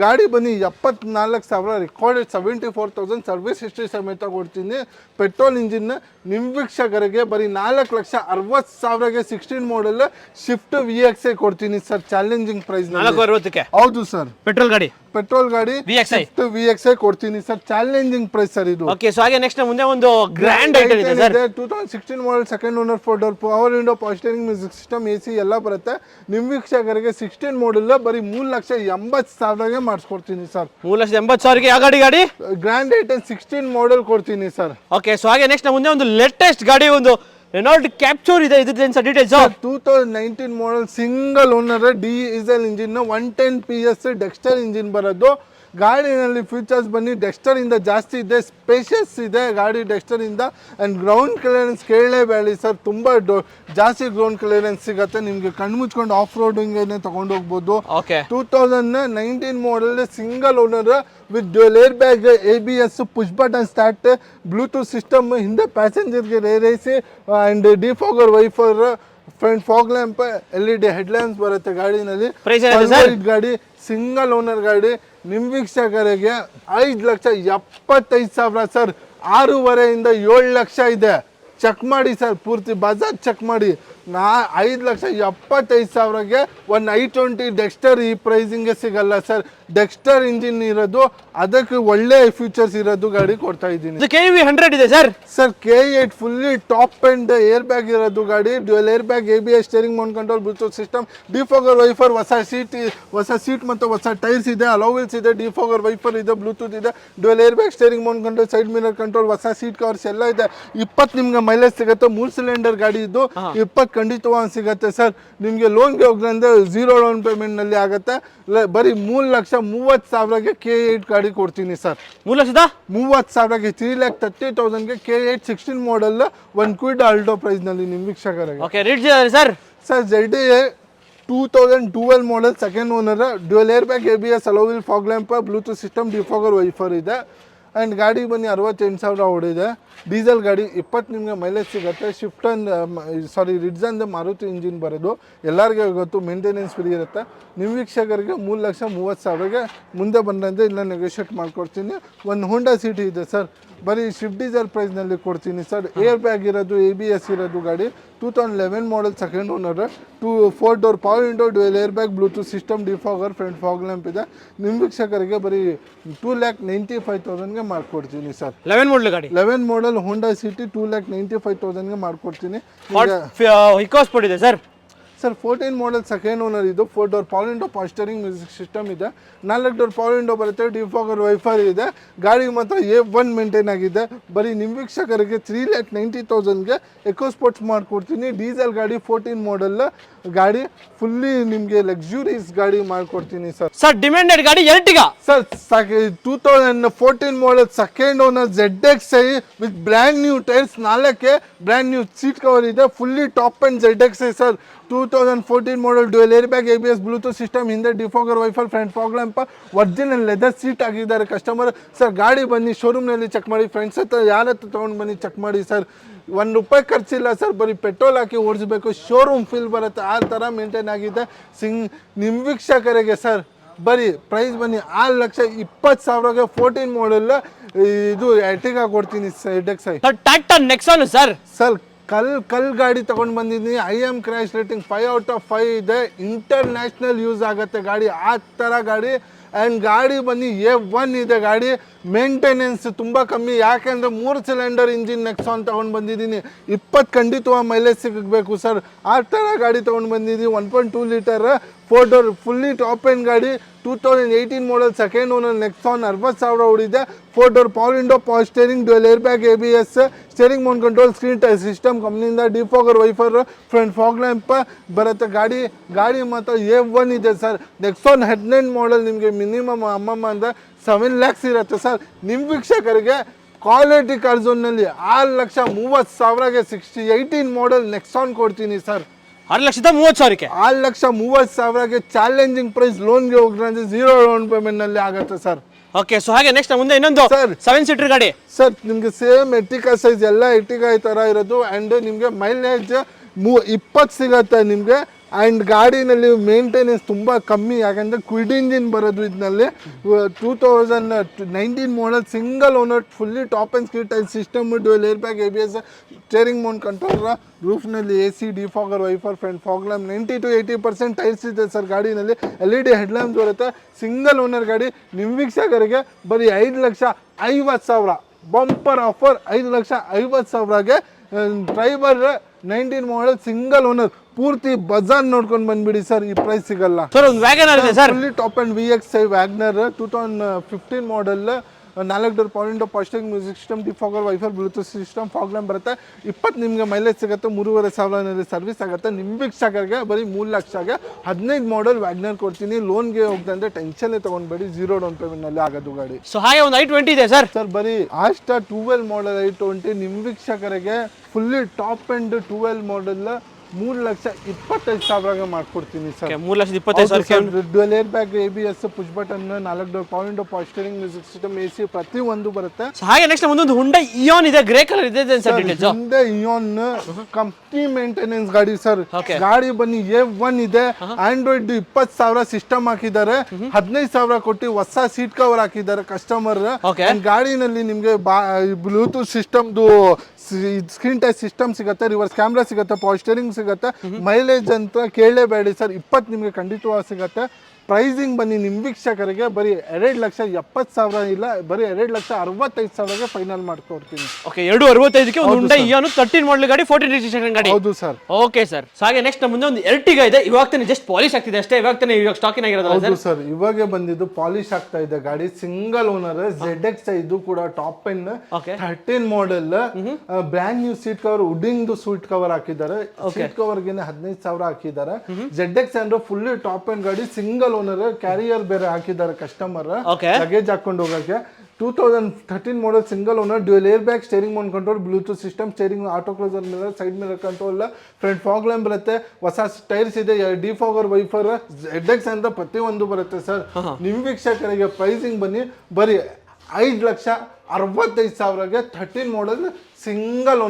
ಗಾಡಿ ಬನ್ನಿ 74,000 ರೆಕಾರ್ಡೆಡ್ 74,000 ಸರ್ವಿಸ್ ಹಿಸ್ಟ್ರಿ ಸಮೇತ ಕೊಡ್ತೀನಿ. ಪೆಟ್ರೋಲ್ ಇಂಜಿನ್ ನಿಮ್ಮ ವೀಕ್ಷಕರಿಗೆ ಬರೀ 4,60,000ಗೆ 16 ಮಾಡಲ್ ಶಿಫ್ಟ್ VXI ಕೊಡ್ತೀನಿ ಸರ್. ಚಾಲೆಂಜಿಂಗ್ ಪ್ರೈಸ್ 460ಕ್ಕೆ. ಹೌದು ಸರ್, ಪೆಟ್ರೋಲ್ ಗಾಡಿ VXI ಕೊಡ್ತೀನಿ ಸರ್. ಚಾಲೆಂಜಿಂಗ್ ಪ್ರೈಸ್ ಸರ್ ಇದು. ಓಕೆ, ಸೊ ಹಾಗೆ ನೆಕ್ಸ್ಟ್ ಮುಂದೆ ಒಂದು ಗ್ರ್ಯಾಂಡ್ ಐಟಮ್ ಇದೆ sir. 2016 model second owner 4 door power window power steering music system AC ಎಲ್ಲ ಬರುತ್ತೆ. ನಿಮ್ಮ ವೀಕ್ಷಕರಿಗೆ 16 ಮಾಡಲ್ ಬರೀ 3,80,000ಗೆ ಮಾಡಿಸ್ಕೊಡ್ತೀನಿ ಸರ್. 3,80,000ಗೆ ಯಾವ ಗಾಡಿ? ಗ್ರ್ಯಾಂಡ್ ಐಟಮ್ 16 ಮಾಡಲ್ ಕೊಡ್ತೀನಿ ಸರ್. ಓಕೆ, ಸೊ ಹಾಗೆ ನೆಕ್ಸ್ಟ್ ಮುಂದೆ ಒಂದು ಲೇಟೆಸ್ಟ್ ಗಾಡಿ, ಒಂದು ರೆನಾಲ್ಟ್ ಕ್ಯಾಪ್ಚರ್ ಇದೆ. ಇದ್ರದ್ದು details 2019 model single owner diesel engine 110 PS Dexter engine ಬರೋದು. ಗಾಡಿನಲ್ಲಿ ಫೀಚರ್ಸ್ ಬನ್ನಿ ಡೆಕ್ಸ್ಟರ್ ಇಂದ ಜಾಸ್ತಿ ಇದೆ, ಸ್ಪೇಷಿಯಸ್ ಇದೆ ಗಾಡಿ ಡೆಕ್ಸ್ಟರ್ ಇಂದ. ಅಂಡ್ ಗ್ರೌಂಡ್ ಕ್ಲಿಯರೆನ್ಸ್ ಕೇಳಲೇಬೇಡಿ ಸರ್, ತುಂಬಾ ಜಾಸ್ತಿ ಗ್ರೌಂಡ್ ಕ್ಲಿಯರೆನ್ಸ್ ಸಿಗುತ್ತೆ ನಿಮ್ಗೆ. ಕಣ್ಣು ಮುಚ್ಕೊಂಡು ಆಫ್ ರೋಡಿಂಗ್ ತಗೊಂಡು ಹೋಗ್ಬೋದು. 2019 model single owner with dual air bag, ABS, push button start, Bluetooth system, ಹಿಂದೆ ಪ್ಯಾಸೆಂಜರ್ಗೆ rear AC and defogger wiper, front fog lamp, LED headlines ಬರುತ್ತೆ ಗಾಡಿನಲ್ಲಿ. ಗಾಡಿ ಸಿಂಗಲ್ ಓನರ್ ಗಾಡಿ. ನಿಮ್ಮ ವೀಕ್ಷಕರಿಗೆ 5,75,000 ಸರ್. 6.5 ಇಂದ 7 ಲಕ್ಷ ಇದೆ. ಚೆಕ್ ಮಾಡಿ ಸರ್, ಪೂರ್ತಿ ಬಜಾಜ್ ಚೆಕ್ ಮಾಡಿ. 5,75,000ಗೆ ಒಂದು I20 ಡೆಕ್ಸ್ಟರ್ ಈ ಪ್ರೈಸಿಂಗ್ಗೆ ಸಿಗಲ್ಲ ಸರ್. ಡೆಕ್ಸ್ಟರ್ ಇಂಜಿನ್ ಇರೋದು, ಅದಕ್ಕೆ ಒಳ್ಳೆ ಫೀಚರ್ಸ್ ಇರೋದು ಗಾಡಿ ಕೊಡ್ತಾ ಇದ್ದೀನಿ. KV100 ಇದೆ sir. Sir K8 fully top end air bag ಇರೋದು ಗಾಡಿ. Dual air bag, ABS, steering mount control, Bluetooth system, defogger wiper, ಹೊಸ ಸೀಟ್ ಮತ್ತು ಹೊಸ ಟೈರ್ಸ್ ಇದೆ, ಅಲೋವಿಲ್ಸ್ ಇದೆ, ಡಿಫಾಗರ್ ವೈಫರ್ ಇದೆ, ಬ್ಲೂಟೂತ್ ಇದೆ, dual air bag, steering mount control, side mirror control, ಹೊಸ ಸೀಟ್ ಕವರ್ಸ್ ಎಲ್ಲ ಇದೆ. 20 ನಿಮ್ಗೆ ಮೈಲೇಜ್ ಸಿಗುತ್ತೆ. 3 ಸಿಲಿಂಡರ್ ಗಾಡಿ ಇದ್ದು 20 ಖಂಡಿತವಾಗಿ ಸಿಗುತ್ತೆ ಸರ್. ನಿಮಗೆ ಲೋನ್ಗೆ ಹೋಗ್ರಂದ್ರೆ 0 ಡೌನ್ ಪೇಮೆಂಟ್ ನಲ್ಲಿ ಆಗುತ್ತೆ. ಬರೀ 3,30,000ಗೆ K8 ಗಾಡಿ ಕೊಡ್ತೀನಿ ಸರ್. 3,30,000ಗೆ 3,30,000ಗೆ K8 16 ಮಾಡಲ್ 1 ಕ್ವಿಡ್ ಆಲ್ಟೋ ಪ್ರೈಸ್ ನಲ್ಲಿ ನಿಮ್ಮ ವೀಕ್ಷಕರಿಗೆ. ಸರ್ ZA 2012 ಮಾಡಲ್ second owner, dual air bag, ABS, ಅಲೋವಿಲ್, fog lamp, Bluetooth system, defogger wiper ಇದೆ. ಆ್ಯಂಡ್ ಗಾಡಿ ಬನ್ನಿ 68,000 ಓಡಿದೆ. ಡೀಸೆಲ್ ಗಾಡಿ 20 ನಿಮಗೆ ಮೈಲೇಜ್ ಸಿಗುತ್ತೆ. ರಿಡ್ಜ್ ಅಂದ ಮಾರುತಿ ಇಂಜಿನ್ ಬರೋದು ಎಲ್ಲರಿಗೆ ಗೊತ್ತು, ಮೇಂಟೆನೆನ್ಸ್ ಫ್ರೀ ಇರುತ್ತೆ. ನಿಮ್ಮ ವೀಕ್ಷಕರಿಗೆ 3,30,000ಗೆ ಮುಂದೆ ಬಂದಂತೆ ಇಲ್ಲ ನೆಗೋಷಿಯೇಟ್ ಮಾಡ್ಕೊಡ್ತೀನಿ. ಒಂದು ಹೋಂಡಾ ಸಿಟಿ ಇದೆ ಸರ್, ಬರೀ ಶಿಫ್ಟ್ ಡೀಸೆಲ್ ಪ್ರೈಸ್ನಲ್ಲಿ ಕೊಡ್ತೀನಿ ಸರ್. ಏರ್ ಬ್ಯಾಗ್ ಇರೋದು, ABS ಇರೋದು ಗಾಡಿ. 2011 ಮಾಡಲ್ second owner, 4 door power window, dual air bag, Bluetooth system, defogger, front fog lamp ಇದೆ. ನಿಮ್ಮ ವೀಕ್ಷಕರಿಗೆ ಬರೀ 2,95,000ಗೆ ಮಾಡ್ಕೊಡ್ತೀನಿ ಸರ್. 11 ಮಾಡಲ್ ಹೋಂಡಾ ಸಿಟಿ 2,95,000ಗೆ ಮಾಡ್ಕೊಡ್ತೀನಿ. ಇಕೋಸ್ಪೋರ್ಟ್ ಇದೆ ಸರ್. 14 ಮಾಡಲ್ ಸೆಕೆಂಡ್ ಓನರ್ ಇದು. 4 door power window, power steering music system ಇದೆ. 4 ಡೋರ್ ಪವರ್ ವಿಂಡೋ ಬರುತ್ತೆ, ಡಿಫಾಗರ್ ವೈಫರ್ ಇದೆ. ಗಾಡಿ ಮಾತ್ರ A1 ಮೇಂಟೈನ್ ಆಗಿದೆ. ಬರೀ ನಿಮ್ಮ ವೀಕ್ಷಕರಿಗೆ 3,90,000ಗೆ ಎಕೋಸ್ಪೋರ್ಟ್ಸ್ ಮಾಡ್ಕೊಡ್ತೀನಿ. ಡೀಸೆಲ್ ಗಾಡಿ 14 ಮಾಡಲ್ ಗಾಡಿ, ಫುಲ್ಲಿ ನಿಮಗೆ ಲಕ್ಸುರೀಸ್ ಗಾಡಿ ಮಾಡ್ಕೊಡ್ತೀನಿ ಸರ್. ಡಿಮ್ಯಾಂಡೆಡ್ ಗಾಡಿ Ertiga sir. 2014 model second owner ZXi with brand new tyres, 4ಕ್ಕೆ ಬ್ರ್ಯಾಂಡ್ ನ್ಯೂ ಸೀಟ್ ಕವರ್ ಇದೆ. Fully top end ZXi sir. 2014 model, dual air bag, ABS, Bluetooth system, ಹಿಂದೆ defogger wiper, front fog lamp, original leather seat ಆಗಿದ್ದಾರೆ customer sir. ಗಾಡಿ ಬನ್ನಿ ಶೋರೂಮ್ನಲ್ಲಿ check ಮಾಡಿ, friends ಹತ್ರ ಯಾರ ಹತ್ರ ತೊಗೊಂಡು ಬನ್ನಿ ಚೆಕ್ ಮಾಡಿ ಸರ್. ₹1 ಖರ್ಚಿಲ್ಲ ಸರ್, ಬರೀ ಪೆಟ್ರೋಲ್ ಹಾಕಿ ಓಡಿಸ್ಬೇಕು, ಶೋರೂಮ್ ಫೀಲ್ ಬರುತ್ತೆ, ಆ ಥರ ಮೇಂಟೈನ್ ಆಗಿದೆ. ನಿಮ್ಮ ವೀಕ್ಷಕರಿಗೆ ಸರ್ ಬರೀ ಪ್ರೈಸ್ ಬನ್ನಿ 6,20,000ಗೆ 14 ಮಾಡಲ್ ಇದು Ertiga ಕೊಡ್ತೀನಿ. ZXi Tata Nexon sir. ಕಲ್ ಗಾಡಿ ತಗೊಂಡು ಬಂದಿದ್ದೀನಿ. IM crash rating 5 out of 5 ಇದೆ. ಇಂಟರ್ನ್ಯಾಷನಲ್ ಯೂಸ್ ಆಗುತ್ತೆ ಗಾಡಿ, ಆ ಥರ ಗಾಡಿ. ಆ್ಯಂಡ್ ಗಾಡಿ ಬನ್ನಿ A1 ಇದೆ ಗಾಡಿ. ಮೇಂಟೆನೆನ್ಸ್ ತುಂಬ ಕಮ್ಮಿ, ಯಾಕೆಂದರೆ 3 ಸಿಲಿಂಡರ್ ಇಂಜಿನ್ ನೆಕ್ಸಾನ್ ತೊಗೊಂಡು ಬಂದಿದ್ದೀನಿ. 20 ಖಂಡಿತವಾಗಿ ಮೈಲೇಜ್ ಸಿಗಬೇಕು ಸರ್, ಆ ಥರ ಗಾಡಿ ತೊಗೊಂಡು ಬಂದಿದ್ದೀನಿ. 1.2 litre 4 door fully top end ಗಾಡಿ. 2018 ಮಾಡಲ್ ಸೆಕೆಂಡ್ ಓನರ್ ನೆಕ್ಸಾನ್ 60,000 ಓಡಿದೆ. 4 door power window, power steering, dual air bag, ABS, steering mount control, screen touch system ಕಂಪ್ನಿಯಿಂದ, defogger wiper, front fog lamp ಬರುತ್ತೆ. ಗಾಡಿ ಮಾತ್ರ A1 ಇದೆ ಸರ್. ನೆಕ್ಸಾನ್ 18 ಮಾಡಲ್ ನಿಮಗೆ minimum ಅಮ್ಮಮ್ಮ ಅಂದರೆ 7 lakhs ಇರುತ್ತೆ ಸರ್. ನಿಮ್ಮ ವೀಕ್ಷಕರಿಗೆ ಕ್ವಾಲಿಟಿ ಕಾರ್ ಝೋನ್ನಲ್ಲಿ 6,30,000ಗೆ 18 ಮಾಡೆಲ್ ನೆಕ್ಸಾನ್ ಕೊಡ್ತೀನಿ ಸರ್. 6,30,000ಕ್ಕೆ 6,30,000ಗೆ ಚಾಲೆಂಜಿಂಗ್ ಪ್ರೈಸ್, ಲೋನ್ಗೆ ಹೋಗ್ರೆ 0 ಡೌನ್ ಪೇಮೆಂಟ್ ನಲ್ಲಿ ಆಗುತ್ತೆ ಸರ್. ಓಕೆ, ಸೊ ಹಾಗೆ ನೆಕ್ಸ್ಟ್ ಮುಂದೆ ಇನ್ನೊಂದು ಸರ್ 7 ಸೀಟರ್ ಗಾಡಿ ಸರ್. ನಿಮ್ಗೆ ಸೇಮ್ ಎರ್ಟಿಗಾ ಸೈಜ್ ಎಲ್ಲ ಎರ್ಟಿಗಾ ಈ ತರ ಇರೋದು ಅಂಡ್ ನಿಮ್ಗೆ ಮೈಲೇಜ್ 20 ಸಿಗತ್ತೆ ನಿಮ್ಗೆ. ಆ್ಯಂಡ್ ಗಾಡಿನಲ್ಲಿ ಮೇಂಟೆನೆನ್ಸ್ ತುಂಬ ಕಮ್ಮಿ, ಯಾಕಂದರೆ ಕ್ವಿಡ್ ಇಂಜಿನ್ ಬರೋದು ಇದರಲ್ಲಿ. 2019 model, single owner, fully top end speed tail system, dual air bag, ABS, steering mount controller, ರೂಫ್ನಲ್ಲಿ AC, defogger, wiper, front fog lamp, 90 to 80% tyres ಇದೆ ಸರ್ ಗಾಡಿನಲ್ಲಿ. LED ಹೆಡ್ಲ್ಯಾಂಪ್ಸ್ ಬರುತ್ತೆ. Single owner ಗಾಡಿ. ನಿಮ್ಮ ವೀಕ್ಷಕರಿಗೆ ಬರೀ 5,50,000 ಬಂಪರ್ ಆಫರ್. 5,50,000ಗೆ driver 19 model single owner ಪೂರ್ತಿ ಬಜಾರ್ ನೋಡ್ಕೊಂಡು ಬಂದ್ಬಿಡಿ ಸರ್, ಈ ಪ್ರೈಸ್ ಸಿಗಲ್ಲ ಸರ್. ಒಂದು ವ್ಯಾಗನರ್ ಇದೆ sir, fully top end VX5 WagonR 2015 model. 4 door power window, ಪಾಸ್ಟಿಂಗ್ music system, defogger, wiper, Bluetooth system, fog lamp ಬರುತ್ತೆ. 20 ನಿಮಗೆ ಮೈಲೇಜ್ ಸಿಗುತ್ತೆ. 3,500 ಸರ್ವಿಸ್ ಆಗುತ್ತೆ. ನಿಮ್ಮ ವೀಕ್ಷಕರಿಗೆ ಬರೀ 3,00,000ಗೆ 15 ಮಾಡೆಲ್ ವ್ಯಾಗ್ನರ್ ಕೊಡ್ತೀನಿ. ಲೋನ್ಗೆ ಹೋಗ್ದಂದ್ರೆ ಟೆನ್ಷನ್ ತೊಗೊಂಡ್ಬೇಡಿ, 0 ಡೌನ್ ಪೇಮೆಂಟ್ ನಲ್ಲಿ ಆಗೋದು ಗಾಡಿ. ಸೊ ಹಾಗೆ ಒಂದು i20 ಇದೆ ಸರ್. ಸರ್ ಬರೀ ಆಸ್ಟಾ 12 ಮಾಡೆಲ್ i20 ನಿಮ್ಮ ವೀಕ್ಷಕರಿಗೆ ಫುಲ್ಲಿ ಟಾಪ್ ಅಂಡ್ 12 ಮಾಡೆಲ್ 3,25,000ಗೆ ಮಾಡ್ಕೊಡ್ತೀನಿ sir. 3,25,000 dual air bag, ABS, push button, 4 door power window, ಪಾಸ್ಟರಿಂಗ್ music system, AC ಪ್ರತಿ ಒಂದು ಬರುತ್ತೆ. ಹಾಗೆ ನೆಕ್ಸ್ಟ್ ಮುಂದೊಂದು ಹುಂಡೈ ಇಯಾನ್ ಇದೆ, ಗ್ರೇ ಕಲರ್ ಇದೆ ಸರ್. ಡೀಟೇಲ್ಸ್ ಹಿಂದೆ ಇಯಾನ್ ಕಂಪ್ನಿ ಮೇಂಟೆನೆನ್ಸ್ ಗಾಡಿ ಸರ್. ಗಾಡಿ ಬನ್ನಿ A1 ಇದೆ. ಆಂಡ್ರಾಯ್ಡ್ 20,000 ಸಿಸ್ಟಮ್ ಹಾಕಿದ್ದಾರೆ. 15,000 ಕೊಟ್ಟು ಹೊಸ ಸೀಟ್ ಕವರ್ ಹಾಕಿದ್ದಾರೆ ಕಸ್ಟಮರ್. ಗಾಡಿನಲ್ಲಿ ನಿಮ್ಗೆ ಬ್ಲೂಟೂತ್ ಸಿಸ್ಟಮ್ದು ಸ್ಕ್ರೀನ್ ಟಚ್ ಸಿಸ್ಟಮ್ ಸಿಗುತ್ತೆ, ರಿವರ್ಸ್ ಕ್ಯಾಮ್ರಾ ಸಿಗುತ್ತೆ, ಪವರ್ ಸ್ಟೇರಿಂಗ್ ಸಿಗುತ್ತೆ. ಮೈಲೇಜ್ ಅಂತ ಕೇಳಲೇಬೇಡಿ ಸರ್, 20 ನಿಮಗೆ ಖಂಡಿತವಾಗಿ ಸಿಗುತ್ತೆ. ಪ್ರೈಸಿಂಗ್ ಬನ್ನಿ ನಿಮ್ಮ ವೀಕ್ಷಕರಿಗೆ ಬರೀ 2,70,000 ಇಲ್ಲ, ಬರೀ 2,65,000ಗೆ ಫೈನಲ್ ಮಾಡ್ಕೊಡ್ತೀನಿ. ಓಕೆ, 2,65ಕ್ಕೆ ಒಂದು ಹುಂಡೈ ಇಯಾನ್ 13 ಮಾಡೆಲ್ ಗಾಡಿ, 14 ರಿಜಿಸ್ಟ್ರೇಷನ್ ಗಾಡಿ. ಹೌದು ಸರ್. Okay sir. ಹಾಗೆ ನೆಕ್ಸ್ಟ್ ಮುಂದೆ ಒಂದು ಎರ್ಟಿಗಾ ಇದೆ. ಇವಾಗ ತಾನೇ ಜಸ್ಟ್ ಪಾಲಿಶ್ ಆಗ್ತಿದೆ ಅಷ್ಟೇ, ಇವಾಗ ಸ್ಟಾಕಿನ್ ಆಗಿರೋದಲ್ಲ ಹೌದು ಸರ್, ಇವಾಗೆ ಬಂದಿದ್ದು ಪಾಲಿಶ್ ಆಗ್ತಾ ಇದೆ ಗಾಡಿ. ಸಿಂಗಲ್ ಓನರ್, ZX ಇದು ಕೂಡ top end 13 model, brand new seat cover, wooden seat cover ಹಾಕಿದ್ದಾರೆ. ಸೀಟ್ ಕವರ್ ಗೆ 15,000 ಹಾಕಿದ್ದಾರೆ. ZX ಅಂದ್ರೆ ಫುಲ್ಲಿ ಟಾಪ್ ಎಂಡ್ ಗಾಡಿ, ಸಿಂಗಲ್ ಓನರ್, ಕ್ಯಾರಿಯರ್ ಬೇರೆ ಹಾಕಿದ್ದಾರೆ ಕಸ್ಟಮರ್ ಲಗೇಜ್ ಹಾಕೊಂಡು ಹೋಗಕ್ಕೆ. 2013 model single owner, dual air bag, steering mount control, Bluetooth system, steering auto closer mirror, side mirror control, front fog lamp ಬರುತ್ತೆ, ಹೊಸ ಟೈರ್ಸ್ ಇದೆ, defogger, wiper, ZX ಅಂತ ಪ್ರತಿಯೊಂದು ಬರುತ್ತೆ ಸರ್. ನಿಮ್ಮ ವೀಕ್ಷಕರಿಗೆ ಪ್ರೈಸಿಂಗ್ ಬನ್ನಿ ಬರೀ 5,65,000ಗೆ 13 ಮಾಡೆಲ್ ಸಿಂಗಲ್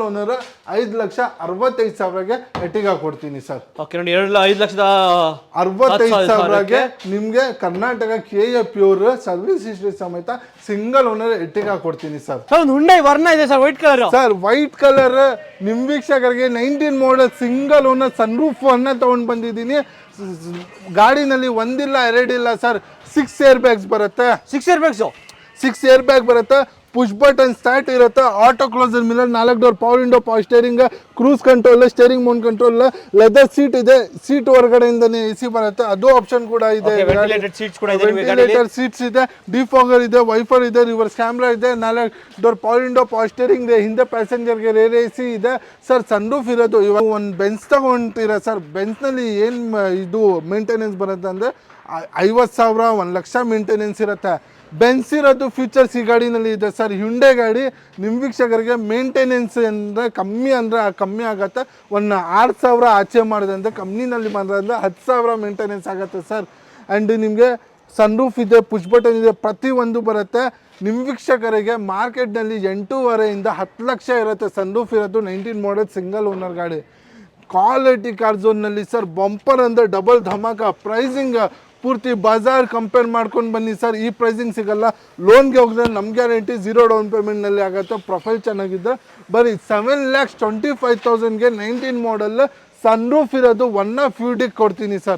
ಓನರ್ 5,65,000ಗೆ ಎರ್ಟಿಗಾ ಕೊಡ್ತೀನಿ ಸರ್. ಓಕೆ ನೋಡಿ, 2,65,000ಗೆ ನಿಮ್ಗೆ Karnataka KA pure service history ಸಮೇತ ಸಿಂಗಲ್ ಓನರ್ ಎರ್ಟಿಗಾ ಕೊಡ್ತೀನಿ ಸರ್. ಒಂದು ಹುಂಡೈ ವರ್ಣ ಇದೆ sir, white colour sir. White colour ನಿಮ್ ವೀಕ್ಷಕರಿಗೆ 19 ಮಾಡೆಲ್ ಸಿಂಗಲ್ ಓನರ್ ಸನ್ರೂಫ್ ಅನ್ನ ತಗೊಂಡ್ ಬಂದಿದ್ದೀನಿ. ಗಾಡಿನಲ್ಲಿ ಒಂದಿಲ್ಲ ಎರಡಿಲ್ಲ ಸರ್, 6 ಏರ್ ಬ್ಯಾಗ್ಸ್ ಬರುತ್ತೆ. 6 ಏರ್ ಬ್ಯಾಗ್ಸ್, 6 ಏರ್ ಬ್ಯಾಗ್ ಬರುತ್ತೆ. ಪುಷ್ ಬಟನ್ ಸ್ಟಾರ್ಟ್ ಇರುತ್ತೆ, auto closer mirror, 4 door power window, power steering, cruise control, steering mount control, leather seat ಇದೆ. ಸೀಟ್ ಹೊರಗಡೆಯಿಂದನೇ AC ಬರುತ್ತೆ, ಅದು ಆಪ್ಷನ್ ಕೂಡ ಇದೆ. ವೆಂಟಿಲೇಟರ್ ಸೀಟ್ಸ್ ಇದೆ, ಡಿಫಾಗರ್ ಇದೆ, ವೈಫರ್ ಇದೆ, ರಿವರ್ಸ್ ಕ್ಯಾಮ್ರಾ ಇದೆ, 4 door power window, power steering ಇದೆ. ಹಿಂದೆ ಪ್ಯಾಸೆಂಜರ್ಗೆ ರೇರ್ AC ಇದೆ ಸರ್. ಸನ್ರೂಫ್ ಇರೋದು. ಇವಾಗ ಒಂದು ಬೆನ್ಸ್ ತಗೊಂತೀರ ಸರ್, ಬೆನ್ಸ್ನಲ್ಲಿ ಏನು ಇದು ಮೇಂಟೆನೆನ್ಸ್ ಬರುತ್ತೆ ಅಂದರೆ 50,000 1,00,000 ಮೇಂಟೆನೆನ್ಸ್ ಇರುತ್ತೆ. ಬೆನ್ಸ್ ಇರೋದು ಫೀಚರ್ಸ್ ಈ ಗಾಡಿನಲ್ಲಿ ಇದೆ ಸರ್. ಹ್ಯುಂಡೈ ಗಾಡಿ ನಿಮ್ಮ ವೀಕ್ಷಕರಿಗೆ ಮೇಂಟೆನೆನ್ಸ್ ಅಂದರೆ ಕಮ್ಮಿ ಆಗುತ್ತೆ. 6,000 ಆಚೆ ಮಾಡಿದೆ ಅಂದರೆ ಕಂಪ್ನಿನಲ್ಲಿ ಮಾಡಿದ್ರೆ 10,000 ಮೇಂಟೆನೆನ್ಸ್ ಆಗುತ್ತೆ ಸರ್. ಆ್ಯಂಡ್ ನಿಮಗೆ ಸನ್ರೂಫ್ ಇದೆ, ಪುಷ್ ಬಟನ್ ಇದೆ, ಪ್ರತಿಯೊಂದು ಬರುತ್ತೆ. ನಿಮ್ಮ ವೀಕ್ಷಕರಿಗೆ ಮಾರ್ಕೆಟ್ನಲ್ಲಿ 8,500,000 10 ಲಕ್ಷ ಇರುತ್ತೆ ಸನ್ರೂಫ್ ಇರೋದು. 19 ಮಾಡೆಲ್ ಸಿಂಗಲ್ ಓನರ್ ಗಾಡಿ. ಕ್ವಾಲಿಟಿ ಕಾರ್ ಝೋನ್ನಲ್ಲಿ ಸರ್ ಬಂಪರ್ ಅಂದರೆ ಡಬಲ್ ಧಮಾಕ. ಪ್ರೈಸಿಂಗ್ ಪೂರ್ತಿ ಬಜಾರ್ ಕಂಪೇರ್ ಮಾಡ್ಕೊಂಡು ಬನ್ನಿ ಸರ್, ಈ ಪ್ರೈಸಿಂಗ್ ಸಿಗಲ್ಲ. ಲೋನ್ಗೆ ಹೋಗಿದ್ರೆ ನಮ್ಮ ಗ್ಯಾರಂಟಿ 0 ಡೌನ್ ಪೇಮೆಂಟ್ನಲ್ಲಿ ಆಗುತ್ತೆ. ಪ್ರೊಫೈಲ್ ಚೆನ್ನಾಗಿದ್ದರೆ ಬರೀ 7,25,000ಗೆ 19 ಮಾಡೆಲ್ ಸನ್ರೂಫ್ ಇರೋದು 1 ಆಫ್ ಫ್ಯೂಡಿಗೆ ಕೊಡ್ತೀನಿ ಸರ್.